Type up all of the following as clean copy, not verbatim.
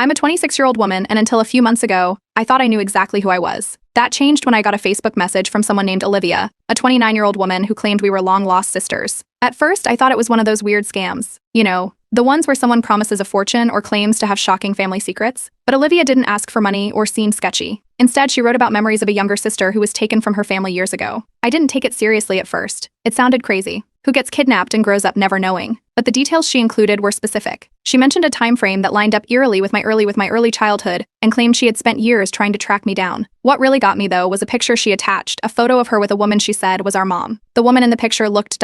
I'm a 26-year-old woman, and until a few months ago, I thought I knew exactly who I was. That changed when I got a Facebook message from someone named Olivia, a 29-year-old woman who claimed we were long-lost sisters. At first, I thought it was one of those weird scams. You know, the ones where someone promises a fortune or claims to have shocking family secrets. But Olivia didn't ask for money or seem sketchy. Instead, she wrote about memories of a younger sister who was taken from her family years ago. I didn't take it seriously at first. It sounded crazy. Who gets kidnapped and grows up never knowing? But the details she included were specific. She mentioned a time frame that lined up eerily with my early childhood and claimed she had spent years trying to track me down. What really got me, though, was a picture she attached, a photo of her with a woman she said was our mom. The woman in the picture looked ...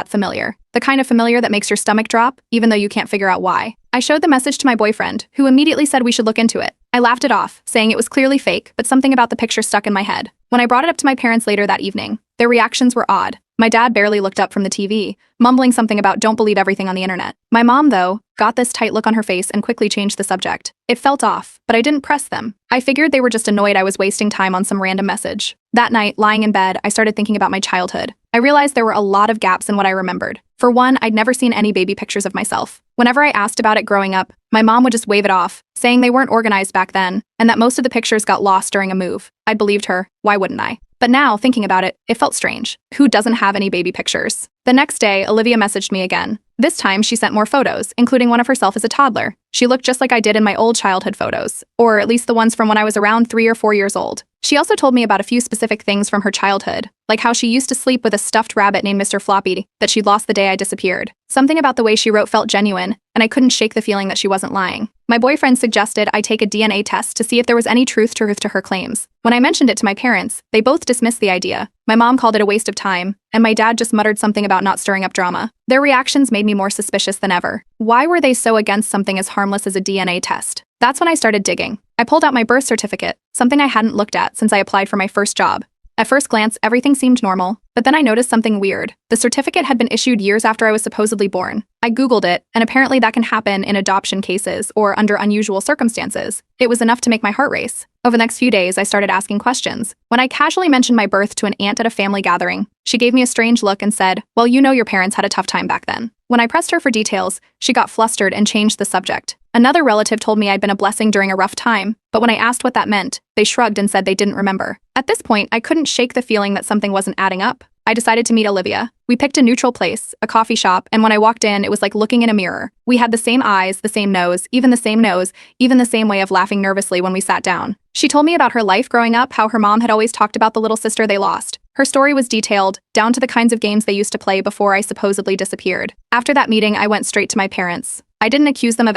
familiar. The kind of familiar that makes your stomach drop, even though you can't figure out why. I showed the message to my boyfriend, who immediately said we should look into it. I laughed it off, saying it was clearly fake, but something about the picture stuck in my head. When I brought it up to my parents later that evening, their reactions were odd. My dad barely looked up from the TV, mumbling something about don't believe everything on the internet. My mom, though, got this tight look on her face and quickly changed the subject. It felt off, but I didn't press them. I figured they were just annoyed I was wasting time on some random message. That night, lying in bed, I started thinking about my childhood. I realized there were a lot of gaps in what I remembered. For one, I'd never seen any baby pictures of myself. Whenever I asked about it growing up, my mom would just wave it off, saying they weren't organized back then, and that most of the pictures got lost during a move. I believed her. Why wouldn't I? But now, thinking about it, it felt strange. Who doesn't have any baby pictures? The next day, Olivia messaged me again. This time, she sent more photos, including one of herself as a toddler. She looked just like I did in my old childhood photos, or at least the ones from when I was around 3 or 4 years old. She also told me about a few specific things from her childhood, like how she used to sleep with a stuffed rabbit named Mr. Floppy that she'd lost the day I disappeared. Something about the way she wrote felt genuine, and I couldn't shake the feeling that she wasn't lying. My boyfriend suggested I take a DNA test to see if there was any truth to her claims. When I mentioned it to my parents, they both dismissed the idea. My mom called it a waste of time, and my dad just muttered something about not stirring up drama. Their reactions made me more suspicious than ever. Why were they so against something as harmless as a DNA test? That's when I started digging. I pulled out my birth certificate, something I hadn't looked at since I applied for my first job. At first glance, everything seemed normal, but then I noticed something weird. The certificate had been issued years after I was supposedly born. I Googled it, and apparently that can happen in adoption cases or under unusual circumstances. It was enough to make my heart race. Over the next few days, I started asking questions. When I casually mentioned my birth to an aunt at a family gathering, she gave me a strange look and said, "Well, you know your parents had a tough time back then." When I pressed her for details, she got flustered and changed the subject. Another relative told me I'd been a blessing during a rough time, but when I asked what that meant, they shrugged and said they didn't remember. At this point, I couldn't shake the feeling that something wasn't adding up. I decided to meet Olivia. We picked a neutral place, a coffee shop, and when I walked in, it was like looking in a mirror. We had the same eyes, the same nose, even the same way of laughing nervously when we sat down. She told me about her life growing up, how her mom had always talked about the little sister they lost. Her story was detailed, down to the kinds of games they used to play before I supposedly disappeared. After that meeting, I went straight to my parents. I didn't accuse them of